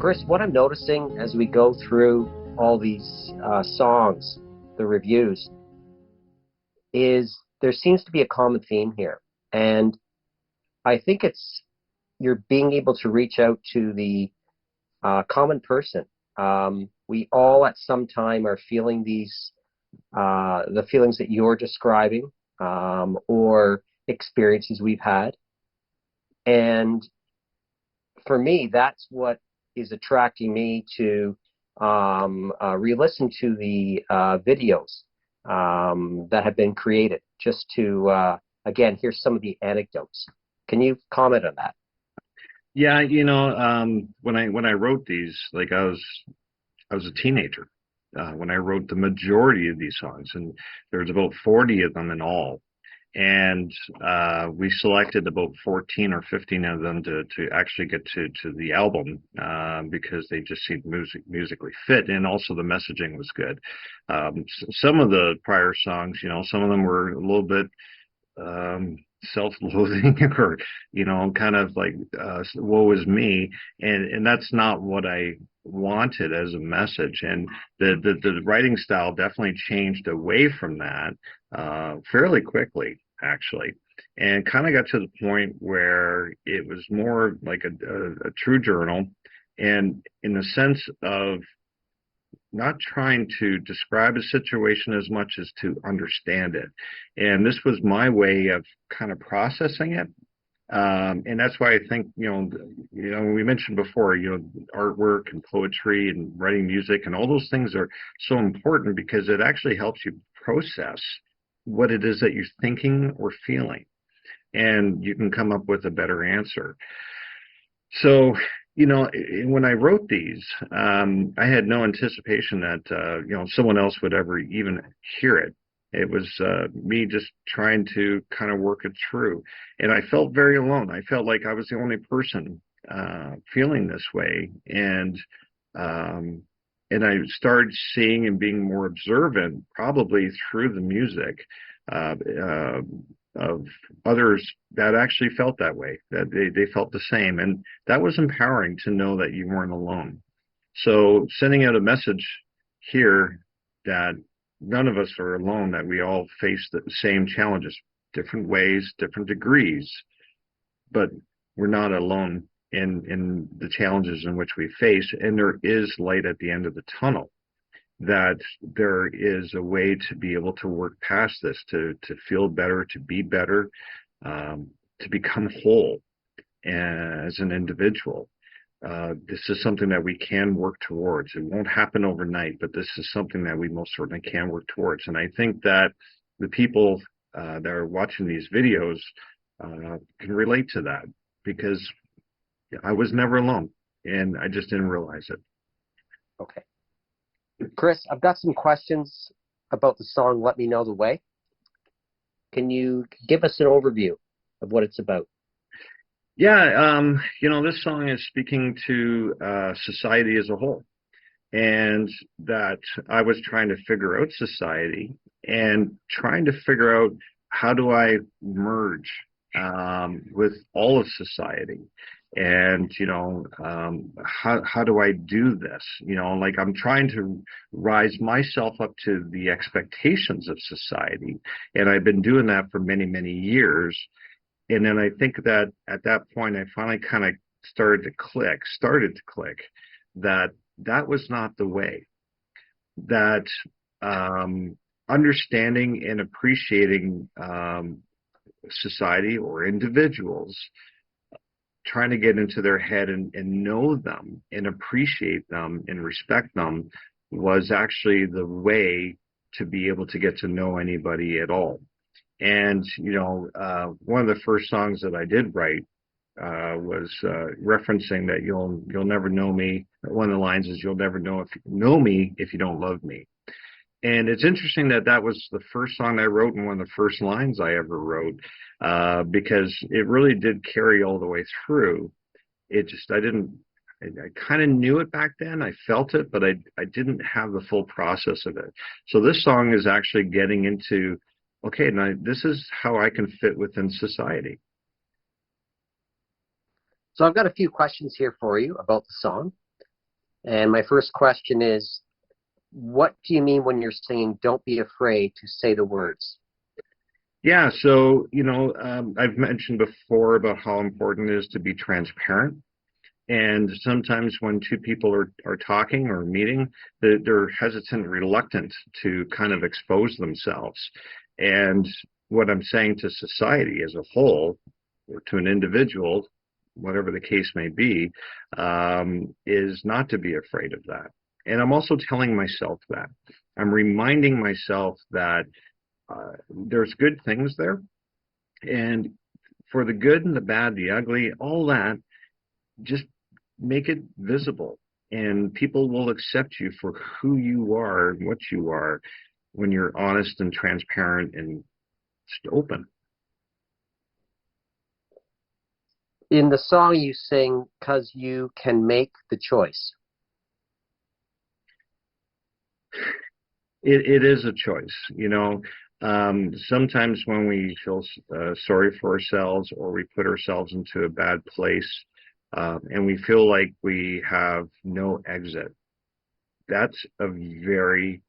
Chris, what I'm noticing as we go through all these songs, the reviews, is there seems to be a common theme here. And I think it's you're being able to reach out to the common person. We all at some time are feeling these, the feelings that you're describing, or experiences we've had. And for me, that's what is attracting me to re-listen to the videos that have been created, just to, again, here's some of the anecdotes. Can you comment on that? Yeah, when I wrote these, like I was a teenager when I wrote the majority of these songs, and there's about 40 of them in all. And we selected about 14 or 15 of them to actually get to the album because they just seemed musically fit, and also the messaging was good. Some of the prior songs, some of them were a little bit self-loathing or kind of like woe is me, and that's not what I wanted as a message. And the writing style definitely changed away from that fairly quickly, actually, and kind of got to the point where it was more like a true journal, and in the sense of not trying to describe a situation as much as to understand it. And this was my way of kind of processing it. And that's why I think, we mentioned before, artwork and poetry and writing music and all those things are so important because it actually helps you process what it is that you're thinking or feeling. And you can come up with a better answer. So, when I wrote these, I had no anticipation that, someone else would ever even hear it. It was me just trying to kind of work it through. And I felt very alone. I felt like I was the only person feeling this way. And I started seeing and being more observant, probably through the music, of others that actually felt that way, that they felt the same. And that was empowering to know that you weren't alone. So sending out a message here that none of us are alone, that we all face the same challenges, different ways, different degrees, but we're not alone in the challenges in which we face. And there is light at the end of the tunnel, that there is a way to be able to work past this, to feel better, to be better, to become whole as an individual. This is something that we can work towards. It won't happen overnight, but this is something that we most certainly can work towards. And I think that the people that are watching these videos can relate to that, because I was never alone, and I just didn't realize it. Okay. Chris, I've got some questions about the song Let Me Know the Way. Can you give us an overview of what it's about? Yeah, this song is speaking to society as a whole, and that I was trying to figure out society and trying to figure out how do I merge with all of society. And, how do I do this? Like I'm trying to rise myself up to the expectations of society. And I've been doing that for many, many years. And then I think that at that point, I finally kind of started to click that that was not the way. That understanding and appreciating society or individuals, trying to get into their head and know them and appreciate them and respect them, was actually the way to be able to get to know anybody at all. And, one of the first songs that I did write was referencing that you'll never know me. One of the lines is, you'll never know me if you don't love me. And it's interesting that that was the first song I wrote and one of the first lines I ever wrote, because it really did carry all the way through. I kind of knew it back then. I felt it, but I didn't have the full process of it. So this song is actually getting into, okay, now this is how I can fit within society. So I've got a few questions here for you about the song. And my first question is, what do you mean when you're singing "Don't be afraid to say the words"? Yeah, so, I've mentioned before about how important it is to be transparent. And sometimes when two people are talking or meeting, they're hesitant, reluctant to kind of expose themselves. And what I'm saying to society as a whole, or to an individual, whatever the case may be, is not to be afraid of that. And I'm also telling myself that. I'm reminding myself that there's good things there. And for the good and the bad, the ugly, all that, just make it visible. And people will accept you for who you are and what you are when you're honest and transparent and just open. In the song you sing, "Cause you can make the choice." It is a choice, sometimes when we feel sorry for ourselves or we put ourselves into a bad place, and we feel like we have no exit, that's a very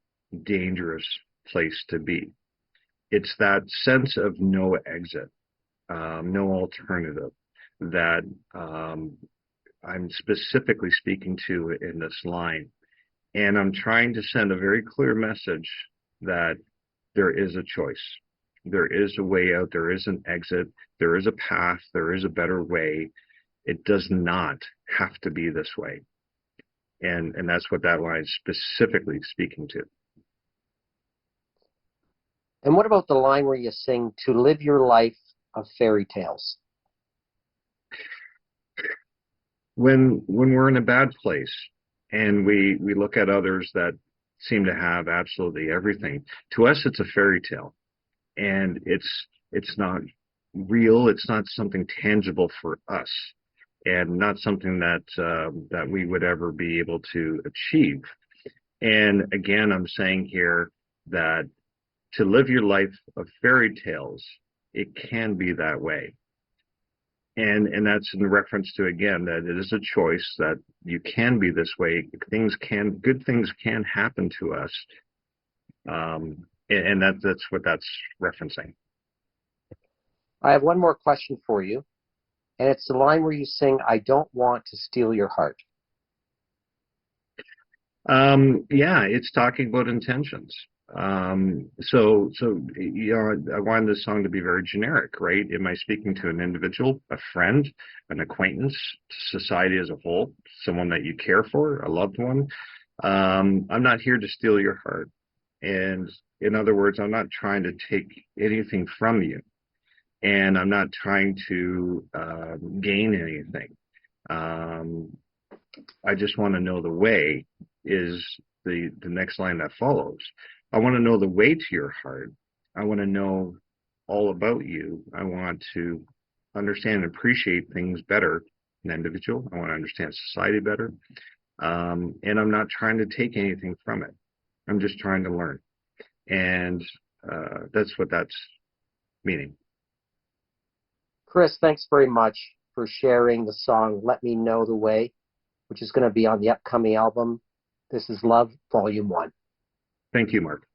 dangerous place to be. It's that sense of no exit, no alternative that I'm specifically speaking to in this line. And I'm trying to send a very clear message that there is a choice. There is a way out. There is an exit. There is a path. There is a better way. It does not have to be this way. And that's what that line is specifically speaking to. And what about the line where you sing, "To live your life of fairy tales"? When we're in a bad place and we look at others that seem to have absolutely everything, to us it's a fairy tale. And it's not real. It's not something tangible for us, and not something that we would ever be able to achieve. And again, I'm saying here that to live your life of fairy tales, it can be that way. And that's in reference to, again, that it is a choice, that you can be this way. Good things can happen to us. And that's what that's referencing. I have one more question for you, and it's the line where you sing, "I don't want to steal your heart." Yeah, it's talking about intentions. So I wanted this song to be very generic, right? Am I speaking to an individual, a friend, an acquaintance, society as a whole, someone that you care for, a loved one? I'm not here to steal your heart. And in other words, I'm not trying to take anything from you, and I'm not trying to gain anything. Um, I just want to know the way is the next line that follows. I want to know the way to your heart. I want to know all about you. I want to understand and appreciate things better, an individual. I want to understand society better. And I'm not trying to take anything from it. I'm just trying to learn. And that's what that's meaning. Chris, thanks very much for sharing the song "Let Me Know the Way," which is going to be on the upcoming album, This Is Love, Volume 1. Thank you, Mark.